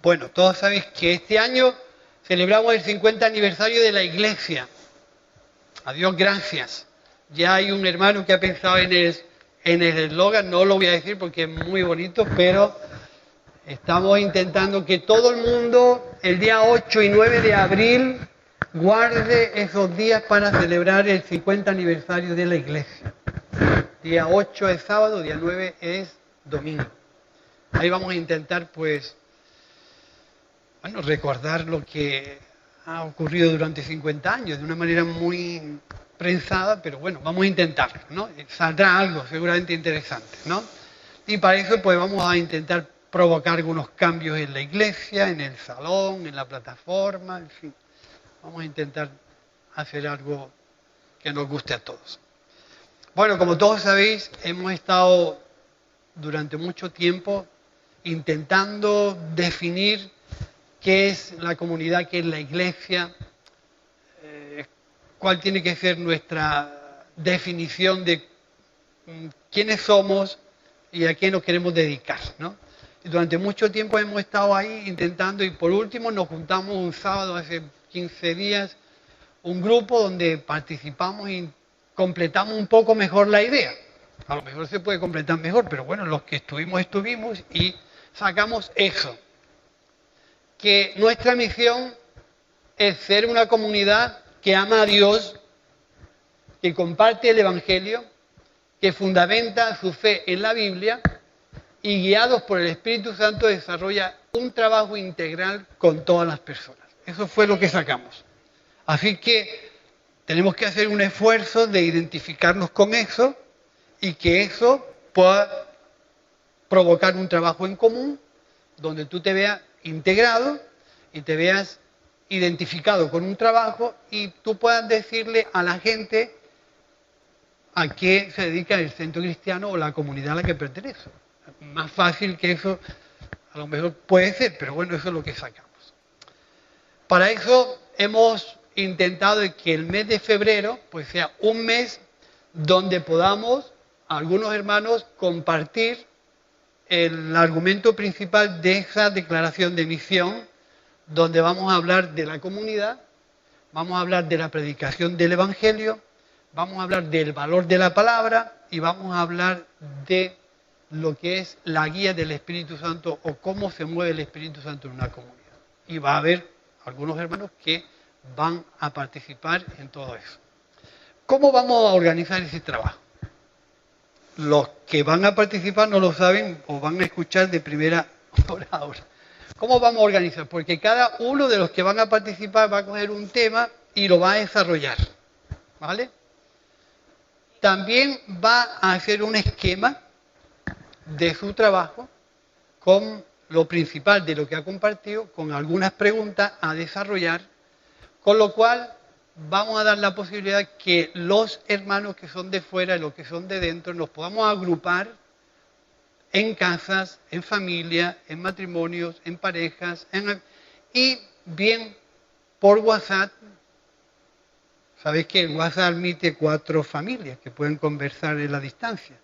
Bueno, todos sabéis que este año celebramos el 50 aniversario de la Iglesia. A Dios gracias. Ya hay un hermano que ha pensado en el eslogan, no lo voy a decir porque es muy bonito, pero estamos intentando que todo el mundo el día 8 y 9 de abril guarde esos días para celebrar el 50 aniversario de la Iglesia. Día 8 es sábado, día 9 es domingo. Ahí vamos a intentar, pues, bueno, recordar lo que ha ocurrido durante 50 años, de una manera muy prensada, pero bueno, vamos a intentarlo, ¿no? Saldrá algo seguramente interesante, ¿no? Y para eso, pues, vamos a intentar provocar algunos cambios en la iglesia, en el salón, en la plataforma, en fin. Vamos a intentar hacer algo que nos guste a todos. Bueno, como todos sabéis, hemos estado durante mucho tiempo intentando definir qué es la comunidad, qué es la iglesia, cuál tiene que ser nuestra definición de quiénes somos y a qué nos queremos dedicar, ¿no? Y durante mucho tiempo hemos estado ahí intentando y por último nos juntamos un sábado hace 15 días, un grupo donde participamos y completamos un poco mejor la idea. A lo mejor se puede completar mejor, pero bueno, los que estuvimos y sacamos eso. Que nuestra misión es ser una comunidad que ama a Dios, que comparte el Evangelio, que fundamenta su fe en la Biblia y guiados por el Espíritu Santo desarrolla un trabajo integral con todas las personas. Eso fue lo que sacamos. Así que tenemos que hacer un esfuerzo de identificarnos con eso y que eso pueda provocar un trabajo en común donde tú te veas integrado y te veas identificado con un trabajo y tú puedas decirle a la gente a qué se dedica el centro cristiano o la comunidad a la que pertenece. Más fácil que eso a lo mejor puede ser, pero bueno, eso es lo que sacamos. Para eso hemos intentado que el mes de febrero pues sea un mes donde podamos algunos hermanos compartir el argumento principal de esa declaración de misión, donde vamos a hablar de la comunidad, vamos a hablar de la predicación del Evangelio, vamos a hablar del valor de la palabra y vamos a hablar de lo que es la guía del Espíritu Santo o cómo se mueve el Espíritu Santo en una comunidad. Y va a haber algunos hermanos que van a participar en todo eso. ¿Cómo vamos a organizar ese trabajo? Los que van a participar no lo saben o van a escuchar de primera hora ahora. ¿Cómo vamos a organizar? Porque cada uno de los que van a participar va a coger un tema y lo va a desarrollar, ¿vale? También va a hacer un esquema de su trabajo con lo principal de lo que ha compartido, con algunas preguntas a desarrollar, con lo cual vamos a dar la posibilidad que los hermanos que son de fuera y los que son de dentro nos podamos agrupar en casas, en familia, en matrimonios, en parejas, y bien por WhatsApp. Sabéis que el WhatsApp admite 4 familias que pueden conversar en la distancia,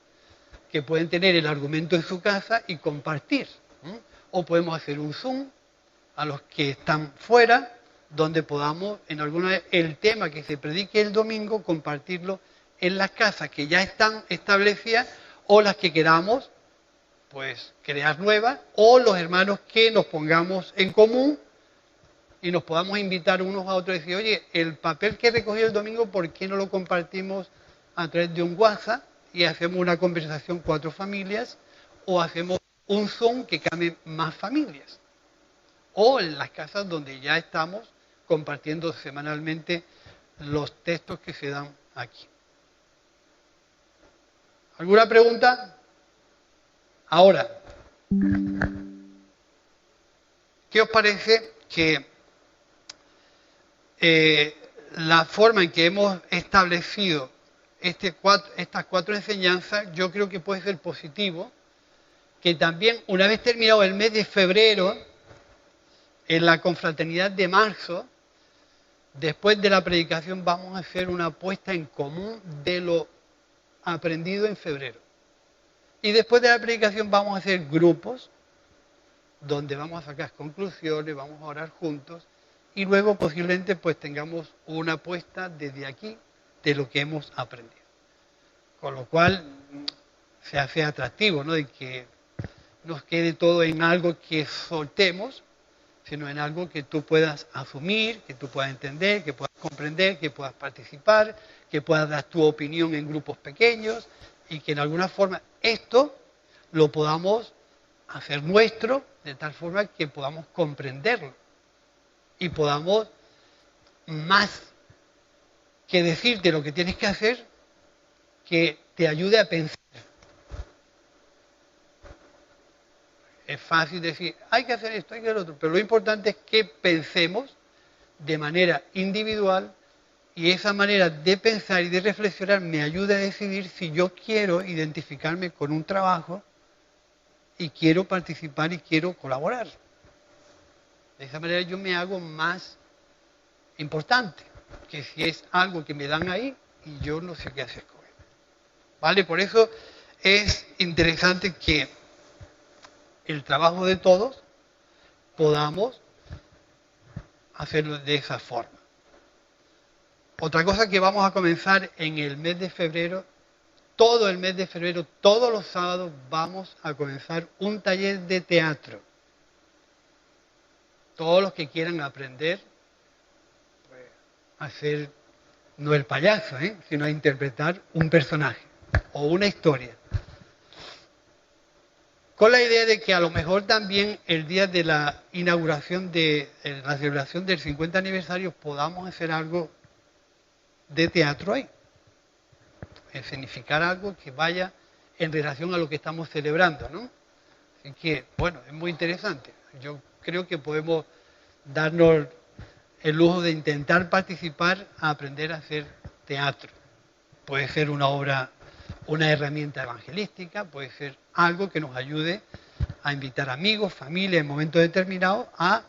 que pueden tener el argumento en su casa y compartir. O podemos hacer un Zoom a los que están fuera, donde podamos, en alguna vez, el tema que se predique el domingo, compartirlo en las casas que ya están establecidas o las que queramos, pues, crear nuevas, o los hermanos que nos pongamos en común y nos podamos invitar unos a otros y decir, oye, el papel que recogí el domingo, ¿por qué no lo compartimos a través de un WhatsApp y hacemos una conversación 4 familias o hacemos un Zoom que cambie más familias? O en las casas donde ya estamos compartiendo semanalmente los textos que se dan aquí. ¿Alguna pregunta? Ahora, ¿qué os parece que la forma en que hemos establecido estas 4 enseñanzas, yo creo que puede ser positivo, que también una vez terminado el mes de febrero, en la confraternidad de marzo, después de la predicación vamos a hacer una puesta en común de lo aprendido en febrero. Y después de la predicación vamos a hacer grupos donde vamos a sacar conclusiones, vamos a orar juntos y luego posiblemente pues tengamos una apuesta desde aquí de lo que hemos aprendido. Con lo cual se hace atractivo, ¿no? De que nos quede todo en algo que soltemos, sino en algo que tú puedas asumir, que tú puedas entender, que puedas comprender, que puedas participar, que puedas dar tu opinión en grupos pequeños y que en alguna forma esto lo podamos hacer nuestro de tal forma que podamos comprenderlo y podamos más que decirte lo que tienes que hacer, que te ayude a pensar. Es fácil decir, hay que hacer esto, hay que hacer lo otro, pero lo importante es que pensemos de manera individual y esa manera de pensar y de reflexionar me ayuda a decidir si yo quiero identificarme con un trabajo y quiero participar y quiero colaborar. De esa manera yo me hago más importante que si es algo que me dan ahí y yo no sé qué hacer con él. ¿Vale? Por eso es interesante que el trabajo de todos podamos hacerlo de esa forma. Otra cosa que vamos a comenzar en el mes de febrero, todo el mes de febrero, todos los sábados vamos a comenzar un taller de teatro. Todos los que quieran aprender pues, a ser, no el payaso, sino a interpretar un personaje o una historia. Con la idea de que a lo mejor también el día de la inauguración de la celebración del 50 aniversario podamos hacer algo de teatro ahí. Escenificar algo que vaya en relación a lo que estamos celebrando, ¿no? Así que, bueno, es muy interesante. Yo creo que podemos darnos el lujo de intentar participar a aprender a hacer teatro. Puede ser una obra, una herramienta evangelística, puede ser algo que nos ayude a invitar amigos, familia en momentos determinados a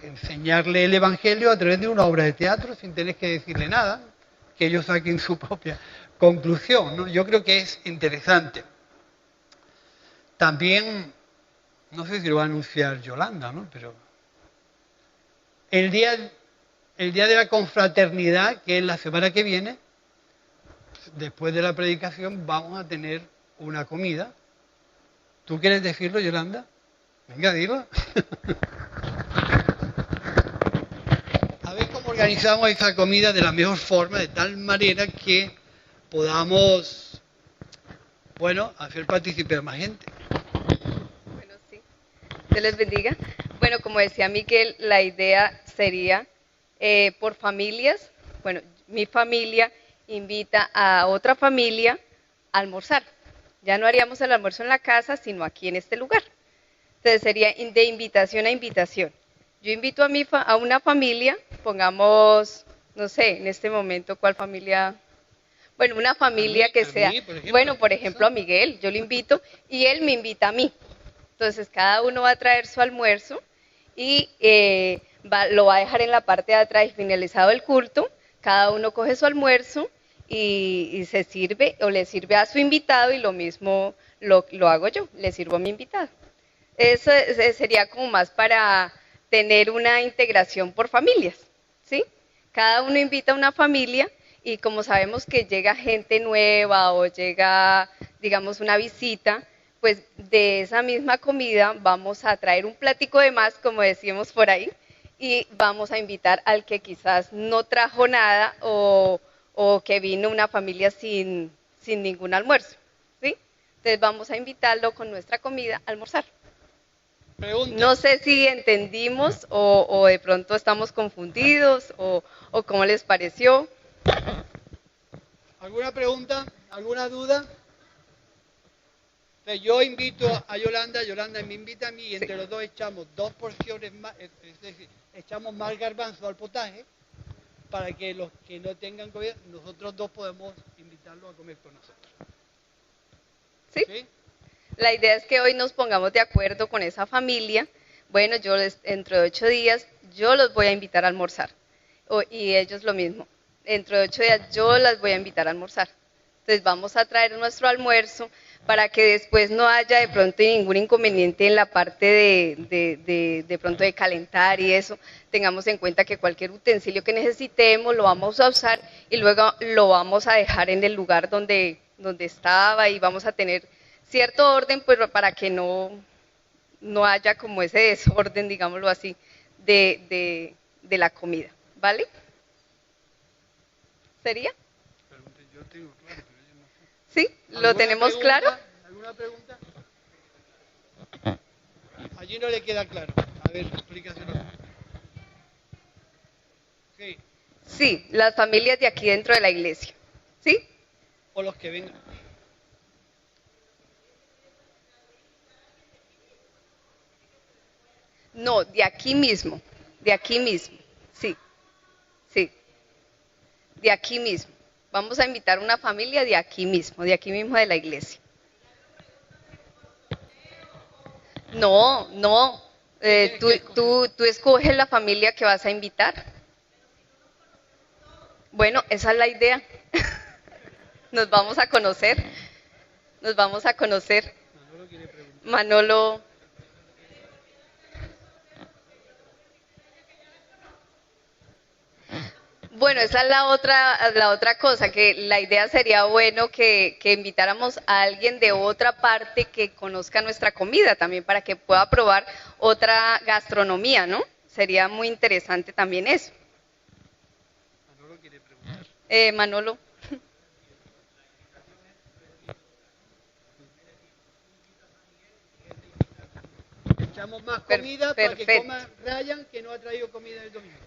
enseñarle el Evangelio a través de una obra de teatro sin tener que decirle nada, que ellos saquen su propia conclusión, ¿no? Yo creo que es interesante. También, no sé si lo va a anunciar Yolanda, ¿no? Pero el día de la confraternidad, que es la semana que viene, después de la predicación vamos a tener una comida. ¿Tú quieres decirlo, Yolanda? Venga, dilo. A ver cómo organizamos esa comida de la mejor forma, de tal manera que podamos, bueno, hacer participar más gente. Bueno, sí. Dios les bendiga. Bueno, como decía Miguel, la idea sería por familias. Bueno, mi familia invita a otra familia a almorzar. Ya no haríamos el almuerzo en la casa, sino aquí en este lugar. Entonces sería de invitación a invitación. Yo invito a una familia, pongamos, no sé, en este momento, ¿cuál familia? Bueno, una familia que sea, bueno, por ejemplo, a Miguel, yo lo invito y él me invita a mí. Entonces cada uno va a traer su almuerzo y lo va a dejar en la parte de atrás y finalizado el culto, cada uno coge su almuerzo y se sirve o le sirve a su invitado y lo mismo lo hago yo, le sirvo a mi invitado. Eso sería como más para tener una integración por familias, ¿sí? Cada uno invita a una familia y como sabemos que llega gente nueva o llega, digamos, una visita, pues de esa misma comida vamos a traer un platico de más, como decíamos por ahí, y vamos a invitar al que quizás no trajo nada o que vino una familia sin ningún almuerzo, ¿sí? Entonces vamos a invitarlo con nuestra comida a almorzar. Pregunta. No sé si entendimos o de pronto estamos confundidos o cómo les pareció. ¿Alguna pregunta? ¿Alguna duda? Yo invito a Yolanda, Yolanda me invita a mí y entre los dos echamos 2 porciones más, es decir, echamos más garbanzo al potaje para que los que no tengan comida, nosotros dos podemos invitarlos a comer con nosotros. ¿Sí? ¿Sí? La idea es que hoy nos pongamos de acuerdo con esa familia. Bueno, dentro de 8 días yo los voy a invitar a almorzar y ellos lo mismo. Dentro de 8 días yo las voy a invitar a almorzar. Entonces vamos a traer nuestro almuerzo, para que después no haya de pronto ningún inconveniente en la parte de pronto de calentar y eso, tengamos en cuenta que cualquier utensilio que necesitemos lo vamos a usar y luego lo vamos a dejar en el lugar donde estaba y vamos a tener cierto orden pues para que no haya como ese desorden, digámoslo así, de la comida, ¿vale? ¿Sería? Yo tengo claro, pero yo no sé. ¿Sí? ¿Lo tenemos claro? ¿Alguna pregunta? Allí no le queda claro. A ver, explícaselo. Sí. Sí, las familias de aquí dentro de la iglesia. ¿Sí? O los que vengan. No, de aquí mismo. De aquí mismo. Sí, sí. De aquí mismo. Vamos a invitar una familia de aquí mismo de la iglesia. No, no. Tú escoges la familia que vas a invitar. Bueno, esa es la idea. Nos vamos a conocer. Nos vamos a conocer. Manolo. Bueno, esa es la otra cosa, que la idea sería bueno que invitáramos a alguien de otra parte que conozca nuestra comida también para que pueda probar otra gastronomía, ¿no? Sería muy interesante también eso. Manolo quiere preguntar. Manolo. Echamos más comida para que coma Ryan, que no ha traído comida el domingo.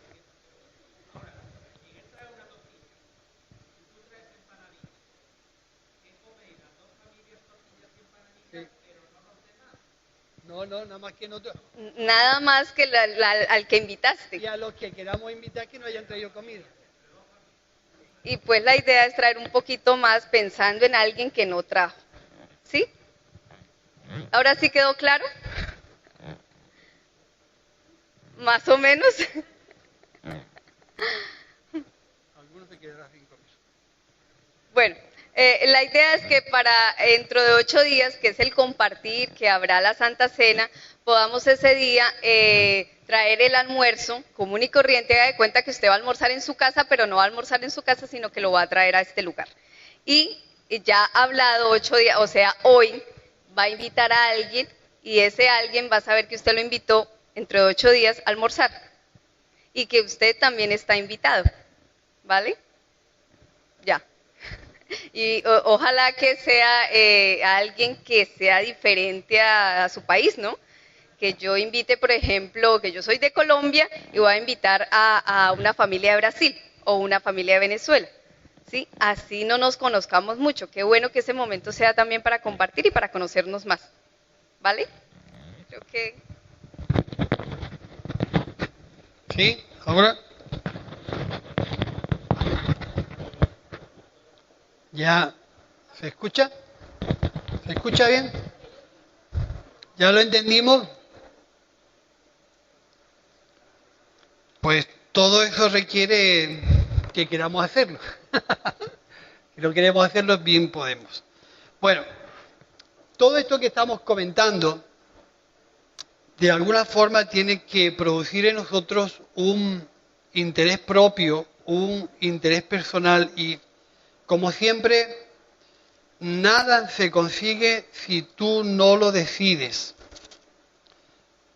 No, nada más que nosotros. Nada más que al que invitaste. Y a los que queramos invitar que no hayan traído comida. Y pues la idea es traer un poquito más pensando en alguien que no trajo. ¿Sí? ¿Ahora sí quedó claro? Más o menos. Algunos se quedarán sin comer. Bueno, la idea es que para dentro de 8 días, que es el compartir, que habrá la Santa Cena, podamos ese día traer el almuerzo común y corriente. Haga de cuenta que usted va a almorzar en su casa, pero no va a almorzar en su casa, sino que lo va a traer a este lugar. Y ya ha hablado 8 días, o sea, hoy va a invitar a alguien y ese alguien va a saber que usted lo invitó dentro de 8 días a almorzar y que usted también está invitado, ¿vale? Ya. Y ojalá que sea alguien que sea diferente a su país, ¿no? Que yo invite, por ejemplo, que yo soy de Colombia y voy a invitar a una familia de Brasil o una familia de Venezuela, ¿sí? Así no nos conozcamos mucho. Qué bueno que ese momento sea también para compartir y para conocernos más, ¿vale? Creo que... ¿Sí? ¿Ahora? ¿Ya se escucha? ¿Se escucha bien? ¿Ya lo entendimos? Pues todo eso requiere que queramos hacerlo. Si no queremos hacerlo, bien podemos. Bueno, todo esto que estamos comentando, de alguna forma tiene que producir en nosotros un interés propio, un interés personal y, como siempre, nada se consigue si tú no lo decides.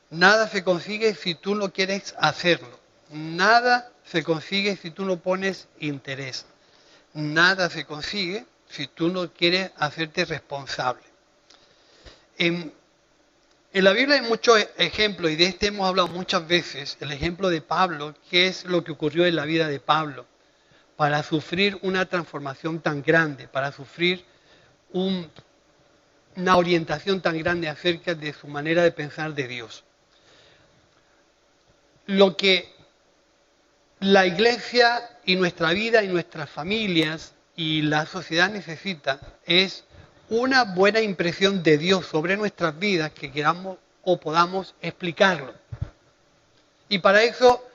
Nada se consigue si tú no quieres hacerlo. Nada se consigue si tú no pones interés. Nada se consigue si tú no quieres hacerte responsable. En la Biblia hay muchos ejemplos, y de este hemos hablado muchas veces, el ejemplo de Pablo, que es lo que ocurrió en la vida de Pablo, para sufrir una transformación tan grande, para sufrir una orientación tan grande acerca de su manera de pensar de Dios. Lo que la Iglesia y nuestra vida y nuestras familias y la sociedad necesita es una buena impresión de Dios sobre nuestras vidas que queramos o podamos explicarlo. Y para eso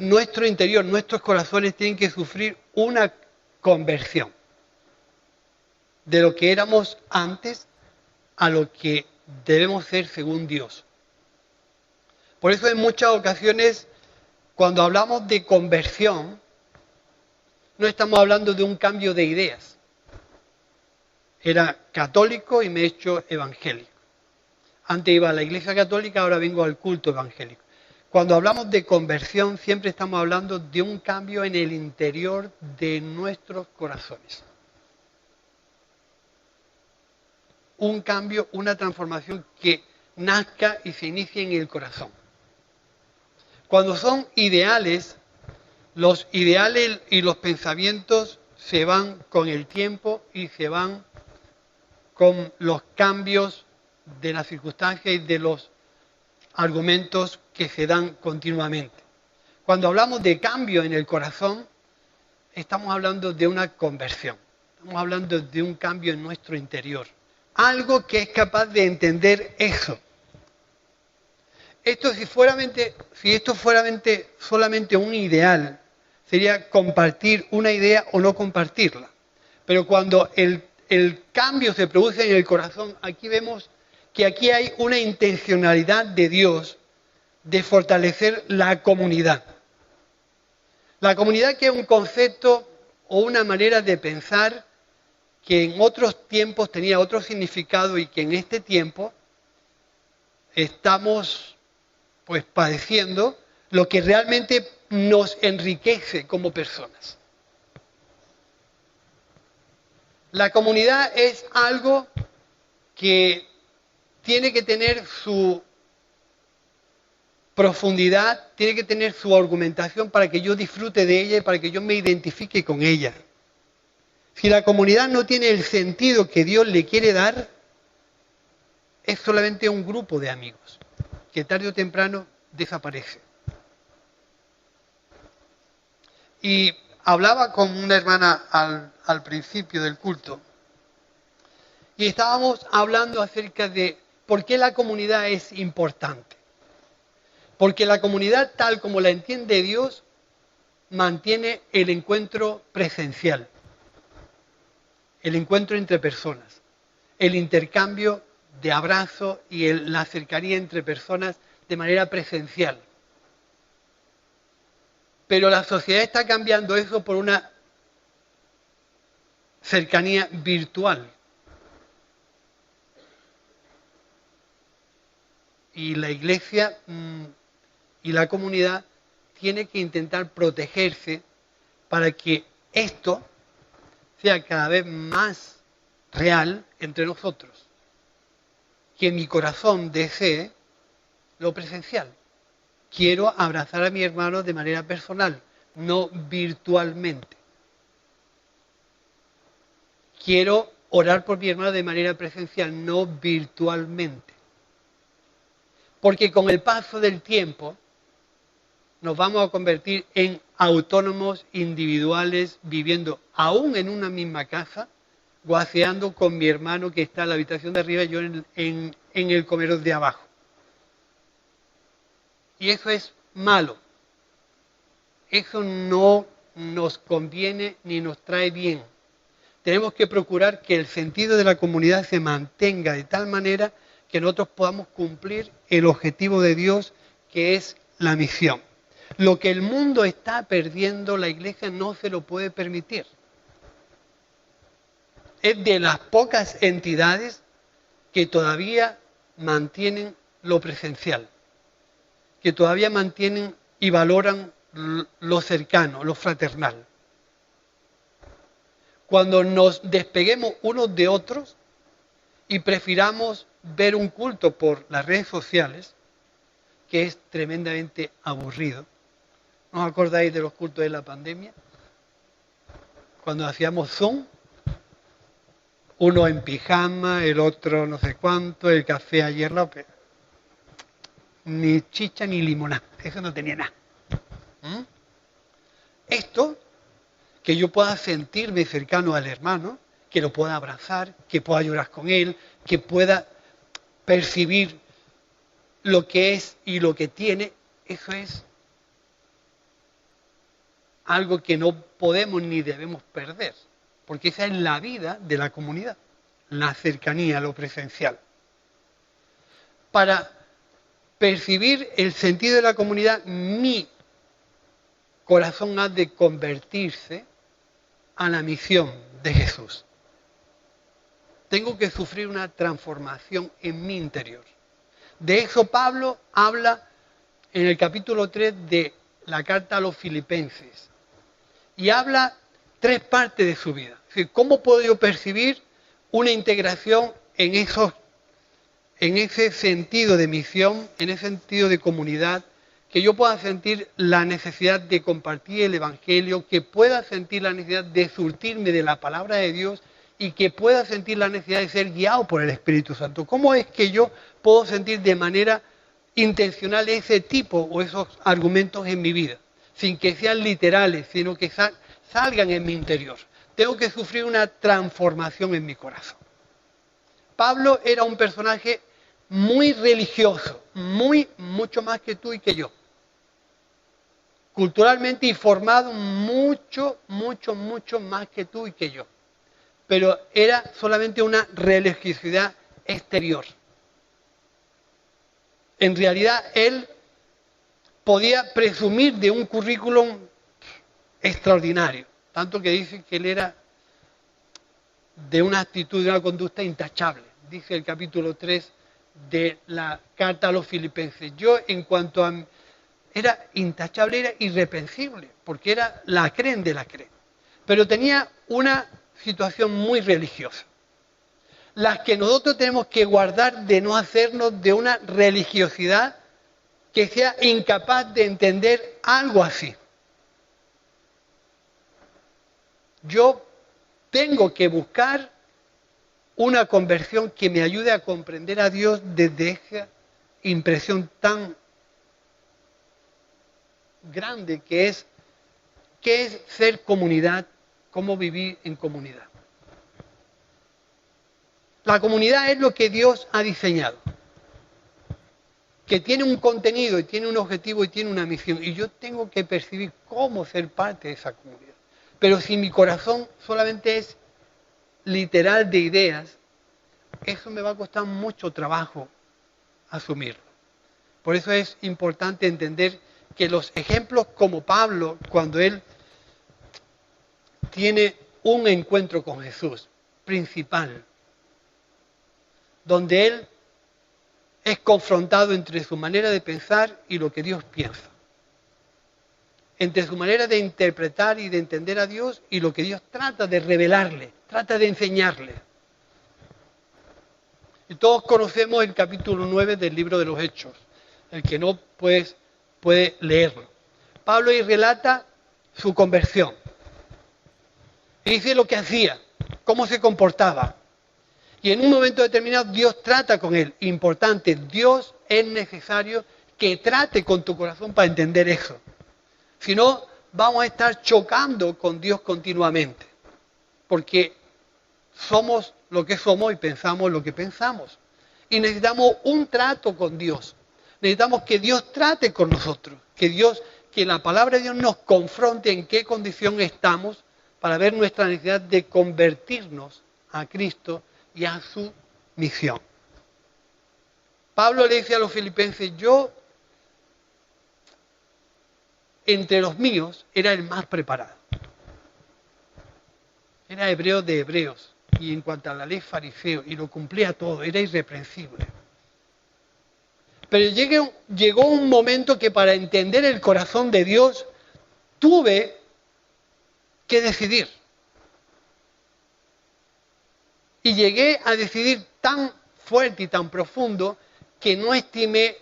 nuestro interior, nuestros corazones tienen que sufrir una conversión. de lo que éramos antes a lo que debemos ser según Dios. Por eso en muchas ocasiones, cuando hablamos de conversión, no estamos hablando de un cambio de ideas. Era católico y me he hecho evangélico. Antes iba a la iglesia católica, ahora vengo al culto evangélico. Cuando hablamos de conversión, siempre estamos hablando de un cambio en el interior de nuestros corazones. Un cambio, una transformación que nazca y se inicie en el corazón. Cuando son ideales, los ideales y los pensamientos se van con el tiempo y se van con los cambios de las circunstancias y de los argumentos que se dan continuamente. Cuando hablamos de cambio en el corazón, estamos hablando de una conversión. Estamos hablando de un cambio en nuestro interior. Algo que es capaz de entender eso. Si esto fuera solamente un ideal, sería compartir una idea o no compartirla. Pero cuando el cambio se produce en el corazón, aquí vemos que aquí hay una intencionalidad de Dios de fortalecer la comunidad. La comunidad, que es un concepto o una manera de pensar que en otros tiempos tenía otro significado y que en este tiempo estamos padeciendo lo que realmente nos enriquece como personas. La comunidad es algo que tiene que tener su profundidad, tiene que tener su argumentación para que yo disfrute de ella y para que yo me identifique con ella. Si la comunidad no tiene el sentido que Dios le quiere dar, es solamente un grupo de amigos que tarde o temprano desaparece. Y hablaba con una hermana al principio del culto y estábamos hablando acerca de por qué la comunidad es importante. Porque la comunidad, tal como la entiende Dios, mantiene el encuentro presencial, el encuentro entre personas, el intercambio de abrazos y la cercanía entre personas de manera presencial. Pero la sociedad está cambiando eso por una cercanía virtual. Y la iglesia y la comunidad tiene que intentar protegerse para que esto sea cada vez más real entre nosotros. Que mi corazón desee lo presencial. Quiero abrazar a mi hermano de manera personal, no virtualmente. Quiero orar por mi hermano de manera presencial, no virtualmente. Porque con el paso del tiempo nos vamos a convertir en autónomos individuales, viviendo aún en una misma casa, guaseando con mi hermano que está en la habitación de arriba y yo en el comedor de abajo. Y eso es malo. Eso no nos conviene ni nos trae bien. Tenemos que procurar que el sentido de la comunidad se mantenga de tal manera que nosotros podamos cumplir el objetivo de Dios, que es la misión. Lo que el mundo está perdiendo, la iglesia no se lo puede permitir. Es de las pocas entidades que todavía mantienen lo presencial, que todavía mantienen y valoran lo cercano, lo fraternal. Cuando nos despeguemos unos de otros y prefiramos ver un culto por las redes sociales, que es tremendamente aburrido. ¿No os acordáis de los cultos de la pandemia? Cuando hacíamos Zoom, uno en pijama, el otro no sé cuánto, el café ayer López. Ni chicha ni limonada, eso no tenía nada. Esto, que yo pueda sentirme cercano al hermano, que lo pueda abrazar, que pueda llorar con él, que pueda percibir lo que es y lo que tiene, eso es algo que no podemos ni debemos perder. porque esa es la vida de la comunidad, la cercanía, lo presencial. Para percibir el sentido de la comunidad, mi corazón ha de convertirse a la misión de Jesús. Tengo que sufrir una transformación en mi interior. De eso Pablo habla en el capítulo 3 de la carta a los Filipenses. Y habla 3 partes de su vida. Es decir, ¿cómo puedo yo percibir una integración en ese sentido de misión, en ese sentido de comunidad, que yo pueda sentir la necesidad de compartir el Evangelio, que pueda sentir la necesidad de surtirme de la palabra de Dios y que pueda sentir la necesidad de ser guiado por el Espíritu Santo? ¿Cómo es que yo puedo sentir de manera intencional ese tipo o esos argumentos en mi vida, sin que sean literales, sino que salgan en mi interior? Tengo que sufrir una transformación en mi corazón. Pablo era un personaje muy religioso, mucho más que tú y que yo. Culturalmente y formado mucho más que tú y que yo. Pero era solamente una religiosidad exterior. En realidad él podía presumir de un currículum extraordinario, tanto que dice que él era de una actitud, de una conducta intachable, dice el capítulo 3 de la carta a los Filipenses. Yo, en cuanto a... era intachable, era irreprensible, porque era la creen de la creen. Pero tenía una situación muy religiosa, las que nosotros tenemos que guardar de no hacernos de una religiosidad que sea incapaz de entender algo así. Yo tengo que buscar una conversión que me ayude a comprender a Dios desde esa impresión tan grande que es ser comunidad, cómo vivir en comunidad. La comunidad es lo que Dios ha diseñado, que tiene un contenido y tiene un objetivo y tiene una misión, y yo tengo que percibir cómo ser parte de esa comunidad. Pero si mi corazón solamente es literal de ideas, eso me va a costar mucho trabajo asumirlo. Por eso es importante entender que los ejemplos como Pablo, cuando él tiene un encuentro con Jesús principal, donde él es confrontado entre su manera de pensar y lo que Dios piensa, entre su manera de interpretar y de entender a Dios y lo que Dios trata de revelarle, trata de enseñarle. Y todos conocemos el capítulo 9 del libro de los Hechos. El que no puede leerlo. Pablo ahí relata su conversión. Y dice lo que hacía, cómo se comportaba. Y en un momento determinado Dios trata con él. Importante, Dios es necesario que trate con tu corazón para entender eso. Si no, vamos a estar chocando con Dios continuamente. Porque somos lo que somos y pensamos lo que pensamos. Y necesitamos un trato con Dios. Necesitamos que Dios trate con nosotros. Que la palabra de Dios nos confronte en qué condición estamos para ver nuestra necesidad de convertirnos a Cristo y a su misión. Pablo le dice a los filipenses, yo entre los míos era el más preparado. Era hebreo de hebreos y en cuanto a la ley fariseo y lo cumplía todo, era irreprensible. Pero llegó un momento que para entender el corazón de Dios tuve que decidir. Y llegué a decidir tan fuerte y tan profundo que no estimé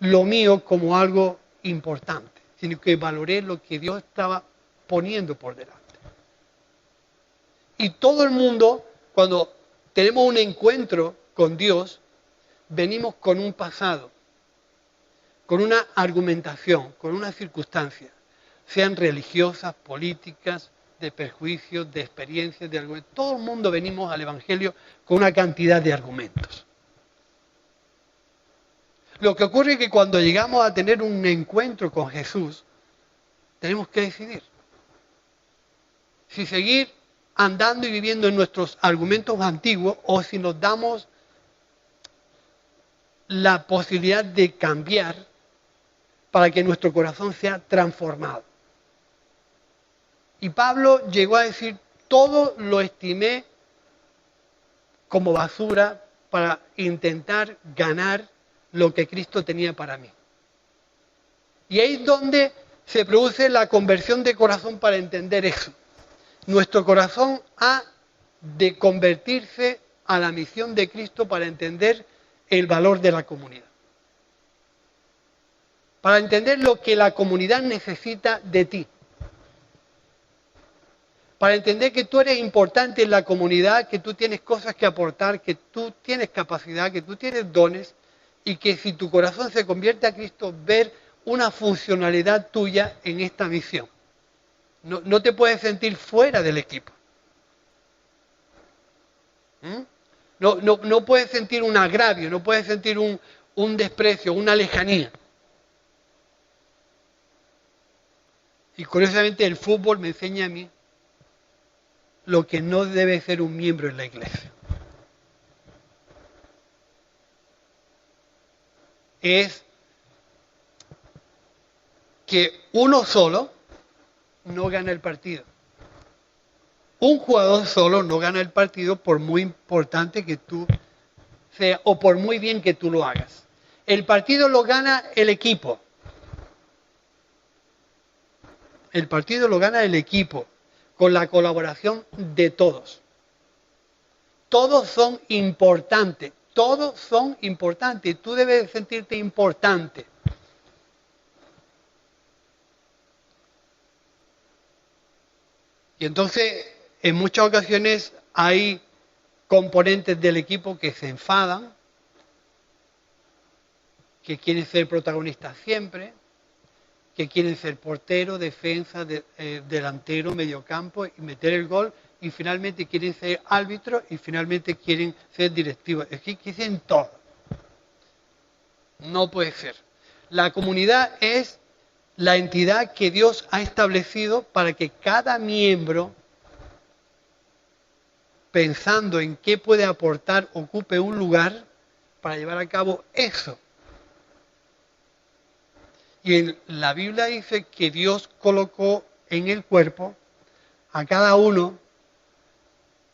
lo mío como algo importante, sino que valoré lo que Dios estaba poniendo por delante. Y todo el mundo, cuando tenemos un encuentro con Dios, venimos con un pasado, con una argumentación, con una circunstancia, sean religiosas, políticas, de perjuicios, de experiencias, de argumentos. Todo el mundo venimos al Evangelio con una cantidad de argumentos. Lo que ocurre es que cuando llegamos a tener un encuentro con Jesús, tenemos que decidir si seguir andando y viviendo en nuestros argumentos antiguos o si nos damos la posibilidad de cambiar para que nuestro corazón sea transformado. Y Pablo llegó a decir, todo lo estimé como basura para intentar ganar lo que Cristo tenía para mí. Y ahí es donde se produce la conversión de corazón para entender eso. Nuestro corazón ha de convertirse a la misión de Cristo para entender el valor de la comunidad. Para entender lo que la comunidad necesita de ti. Para entender que tú eres importante en la comunidad, que tú tienes cosas que aportar, que tú tienes capacidad, que tú tienes dones y que si tu corazón se convierte a Cristo, ver una funcionalidad tuya en esta misión. No te puedes sentir fuera del equipo. No puedes sentir un agravio, no puedes sentir un desprecio, una lejanía. Y curiosamente el fútbol me enseña a mí lo que no debe ser un miembro en la iglesia. Es que uno solo no gana el partido. Un jugador solo no gana el partido por muy importante que tú seas o por muy bien que tú lo hagas. El partido lo gana el equipo. El partido lo gana el equipo con la colaboración de todos. Todos son importantes. Todos son importantes. Tú debes sentirte importante. Y entonces, en muchas ocasiones hay componentes del equipo que se enfadan, que quieren ser protagonistas siempre, que quieren ser portero, defensa, delantero, mediocampo y meter el gol, y finalmente quieren ser árbitros y finalmente quieren ser directivos. Es que quieren todo. No puede ser. La comunidad es la entidad que Dios ha establecido para que cada miembro, pensando en qué puede aportar, ocupe un lugar para llevar a cabo eso. Y en la Biblia dice que Dios colocó en el cuerpo a cada uno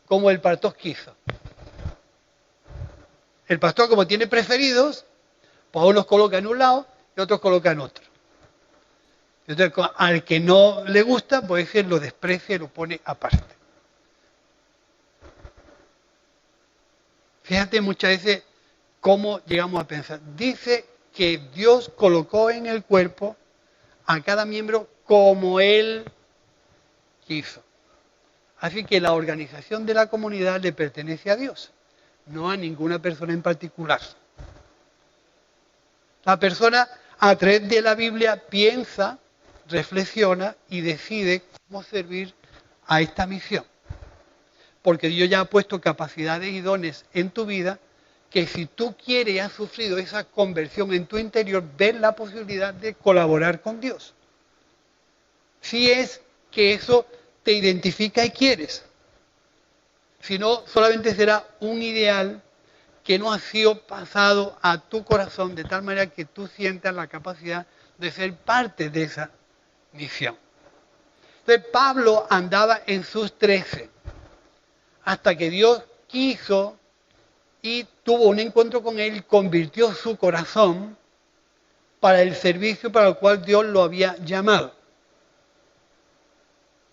como el pastor quiso. El pastor, como tiene preferidos, pues unos coloca en un lado y otros coloca en otro. Entonces, al que no le gusta, pues ese lo desprecia y lo pone aparte. Fíjate muchas veces cómo llegamos a pensar. Dice que Dios colocó en el cuerpo a cada miembro como Él quiso. Así que la organización de la comunidad le pertenece a Dios, no a ninguna persona en particular. La persona a través de la Biblia piensa, reflexiona y decide cómo servir a esta misión. Porque Dios ya ha puesto capacidades y dones en tu vida que si tú quieres y has sufrido esa conversión en tu interior, ves la posibilidad de colaborar con Dios. Si es que eso te identifica y quieres. Si no, solamente será un ideal que no ha sido pasado a tu corazón de tal manera que tú sientas la capacidad de ser parte de esa misión. Entonces Pablo andaba en sus 13, hasta que Dios quiso y tuvo un encuentro con él, convirtió su corazón para el servicio para el cual Dios lo había llamado.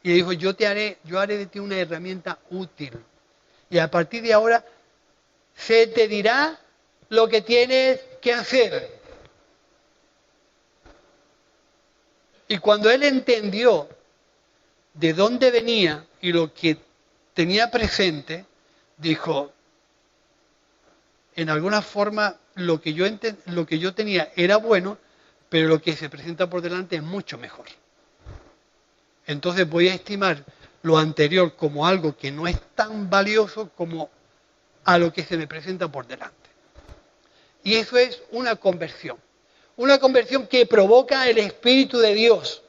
Y dijo, yo haré de ti una herramienta útil. Y a partir de ahora se te dirá lo que tienes que hacer. Y cuando él entendió de dónde venía y lo que tenía presente, dijo, en alguna forma lo que yo tenía era bueno, pero lo que se presenta por delante es mucho mejor. Entonces voy a estimar lo anterior como algo que no es tan valioso como a lo que se me presenta por delante. Y eso es una conversión. Una conversión que provoca el Espíritu de Dios.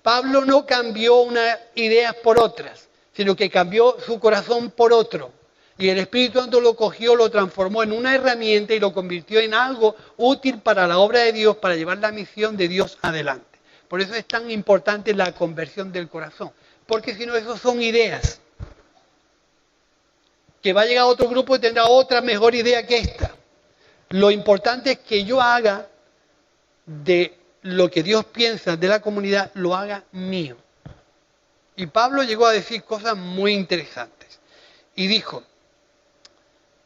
Pablo no cambió unas ideas por otras, sino que cambió su corazón por otro. Y el Espíritu Santo lo cogió, lo transformó en una herramienta y lo convirtió en algo útil para la obra de Dios, para llevar la misión de Dios adelante. Por eso es tan importante la conversión del corazón. Porque si no, eso son ideas. Que va a llegar otro grupo y tendrá otra mejor idea que esta. Lo importante es que yo haga de lo que Dios piensa de la comunidad, lo haga mío. Y Pablo llegó a decir cosas muy interesantes. Y dijo,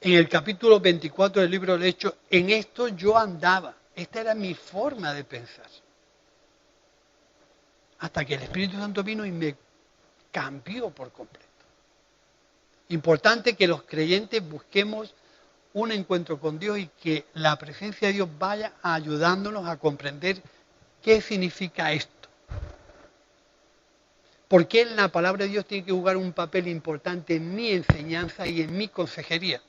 en el capítulo 24 del libro de Hechos, en esto yo andaba. Esta era mi forma de pensar. Hasta que el Espíritu Santo vino y me cambió por completo. Importante que los creyentes busquemos un encuentro con Dios y que la presencia de Dios vaya ayudándonos a comprender qué significa esto. ¿Por qué la palabra de Dios tiene que jugar un papel importante en mi enseñanza y en mi consejería?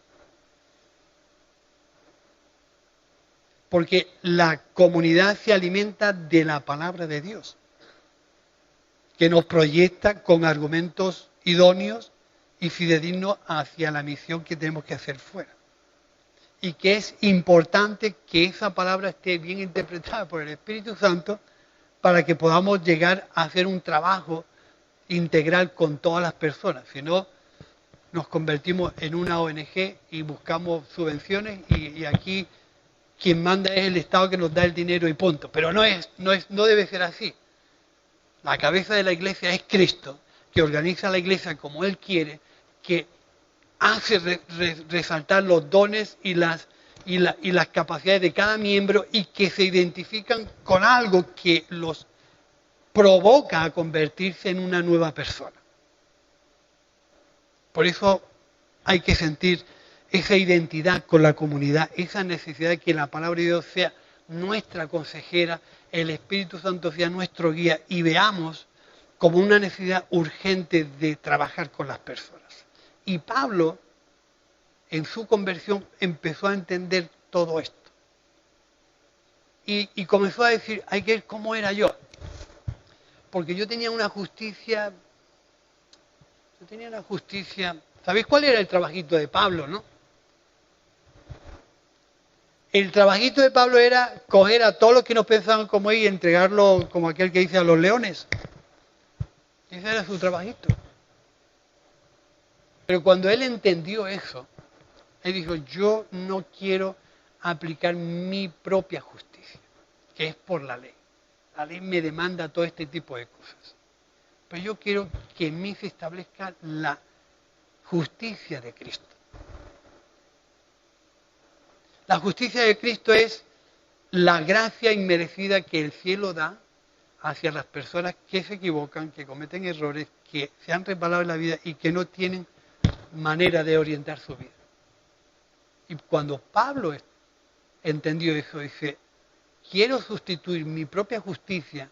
Porque la comunidad se alimenta de la palabra de Dios, que nos proyecta con argumentos idóneos y fidedignos hacia la misión que tenemos que hacer fuera. Y que es importante que esa palabra esté bien interpretada por el Espíritu Santo para que podamos llegar a hacer un trabajo integral con todas las personas. Si no, nos convertimos en una ONG y buscamos subvenciones y aquí quien manda es el Estado que nos da el dinero y punto. Pero no debe ser así. La cabeza de la iglesia es Cristo, que organiza la iglesia como Él quiere, que hace resaltar los dones y las capacidades de cada miembro y que se identifican con algo que los provoca a convertirse en una nueva persona. Por eso hay que sentir esa identidad con la comunidad, esa necesidad de que la palabra de Dios sea nuestra consejera, el Espíritu Santo sea nuestro guía y veamos como una necesidad urgente de trabajar con las personas. Y Pablo, en su conversión, empezó a entender todo esto. Y comenzó a decir, hay que ver cómo era yo. Porque yo tenía una justicia. ¿Sabéis cuál era el trabajito de Pablo, no? El trabajito de Pablo era coger a todos los que no pensaban como él y entregarlo como aquel que dice a los leones. Ese era su trabajito. Pero cuando él entendió eso, él dijo, yo no quiero aplicar mi propia justicia, que es por la ley. La ley me demanda todo este tipo de cosas. Pero yo quiero que en mí se establezca la justicia de Cristo. La justicia de Cristo es la gracia inmerecida que el cielo da hacia las personas que se equivocan, que cometen errores, que se han resbalado en la vida y que no tienen manera de orientar su vida. Y cuando Pablo entendió eso, dice, quiero sustituir mi propia justicia,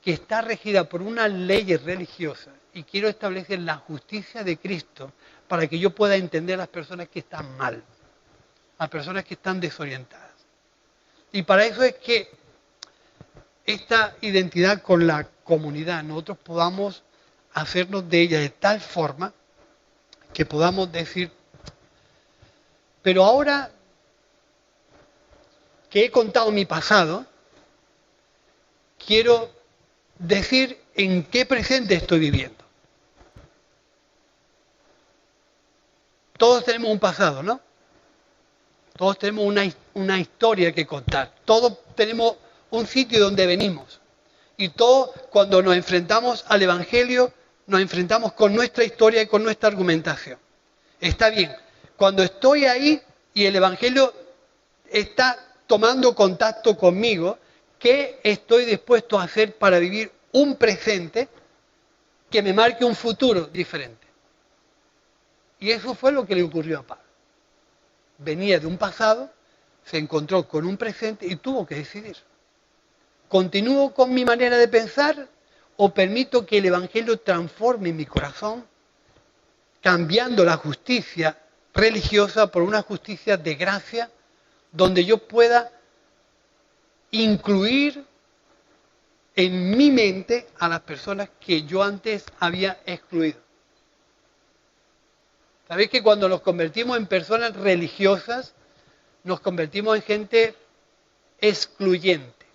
que está regida por unas leyes religiosas, y quiero establecer la justicia de Cristo para que yo pueda entender a las personas que están mal, a personas que están desorientadas. Y para eso es que esta identidad con la comunidad, nosotros podamos hacernos de ella de tal forma que podamos decir, pero ahora que he contado mi pasado, quiero decir en qué presente estoy viviendo. Todos tenemos un pasado, ¿no? Todos tenemos una historia que contar. Todos tenemos un sitio donde venimos. Y todos, cuando nos enfrentamos al Evangelio, nos enfrentamos con nuestra historia y con nuestra argumentación. Está bien. Cuando estoy ahí y el Evangelio está tomando contacto conmigo, ¿qué estoy dispuesto a hacer para vivir un presente que me marque un futuro diferente? Y eso fue lo que le ocurrió a Pablo. Venía de un pasado, se encontró con un presente y tuvo que decidir. ¿Continúo con mi manera de pensar o permito que el Evangelio transforme mi corazón, cambiando la justicia religiosa por una justicia de gracia, donde yo pueda incluir en mi mente a las personas que yo antes había excluido? Sabéis que cuando nos convertimos en personas religiosas, nos convertimos en gente excluyente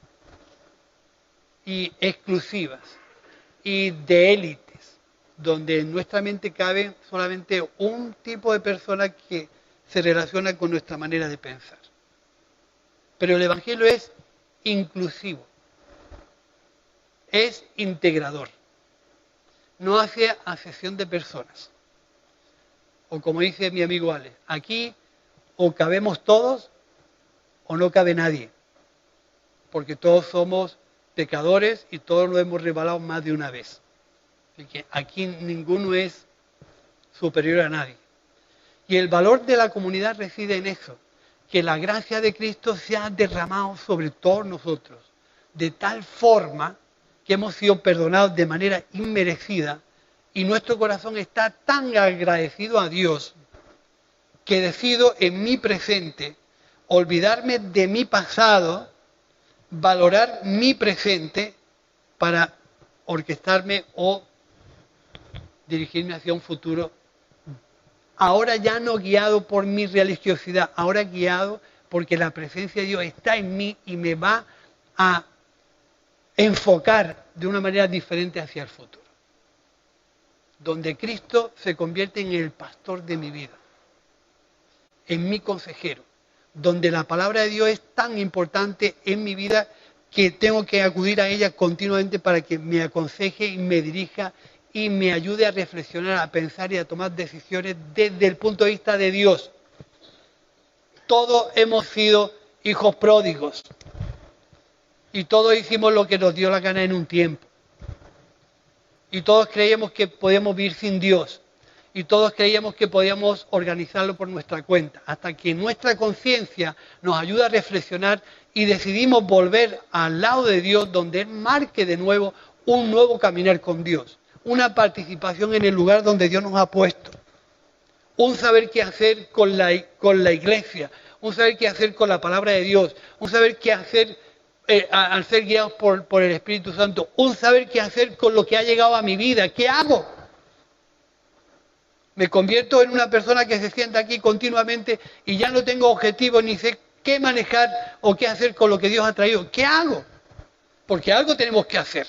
y exclusivas y de élites, donde en nuestra mente cabe solamente un tipo de persona que se relaciona con nuestra manera de pensar. Pero el Evangelio es inclusivo, es integrador, no hace acepción de personas. O como dice mi amigo Ale, aquí o cabemos todos o no cabe nadie, porque todos somos pecadores y todos lo hemos rebalado más de una vez. Así que aquí ninguno es superior a nadie. Y el valor de la comunidad reside en eso, que la gracia de Cristo se ha derramado sobre todos nosotros, de tal forma que hemos sido perdonados de manera inmerecida y nuestro corazón está tan agradecido a Dios que decido en mi presente olvidarme de mi pasado, valorar mi presente para orquestarme o dirigirme hacia un futuro. Ahora ya no guiado por mi religiosidad, ahora guiado porque la presencia de Dios está en mí y me va a enfocar de una manera diferente hacia el futuro. Donde Cristo se convierte en el pastor de mi vida, en mi consejero, donde la palabra de Dios es tan importante en mi vida que tengo que acudir a ella continuamente para que me aconseje y me dirija y me ayude a reflexionar, a pensar y a tomar decisiones desde el punto de vista de Dios. Todos hemos sido hijos pródigos y todos hicimos lo que nos dio la gana en un tiempo. Y todos creíamos que podíamos vivir sin Dios. Y todos creíamos que podíamos organizarlo por nuestra cuenta. Hasta que nuestra conciencia nos ayuda a reflexionar y decidimos volver al lado de Dios, donde Él marque de nuevo un nuevo caminar con Dios. Una participación en el lugar donde Dios nos ha puesto. Un saber qué hacer con la iglesia. Un saber qué hacer con la palabra de Dios. Un saber qué hacer al ser guiados por el Espíritu Santo, un saber qué hacer con lo que ha llegado a mi vida. ¿Qué hago? Me convierto en una persona que se sienta aquí continuamente y ya no tengo objetivos ni sé qué manejar o qué hacer con lo que Dios ha traído. ¿Qué hago? Porque algo tenemos que hacer.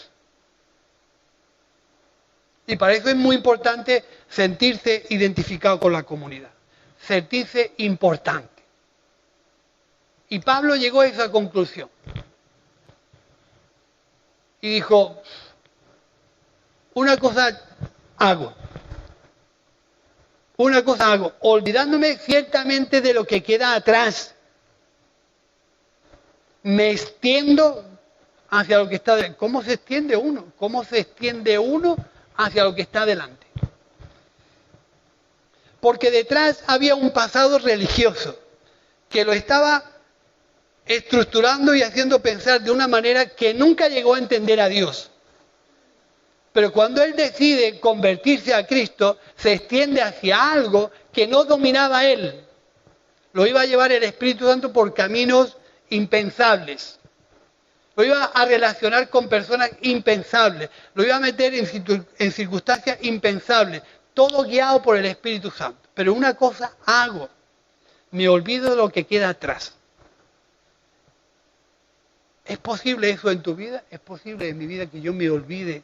Y para eso es muy importante sentirse identificado con la comunidad, sentirse importante. Y Pablo llegó a esa conclusión. Y dijo, una cosa hago, olvidándome ciertamente de lo que queda atrás, me extiendo hacia lo que está delante. ¿Cómo se extiende uno? ¿Cómo se extiende uno hacia lo que está delante? Porque detrás había un pasado religioso que lo estaba estructurando y haciendo pensar de una manera que nunca llegó a entender a Dios. Pero cuando él decide convertirse a Cristo, se extiende hacia algo que no dominaba a él. Lo iba a llevar el Espíritu Santo por caminos impensables. Lo iba a relacionar con personas impensables. Lo iba a meter en circunstancias impensables. Todo guiado por el Espíritu Santo. Pero una cosa hago. Me olvido de lo que queda atrás. ¿Es posible eso en tu vida? ¿Es posible en mi vida que yo me olvide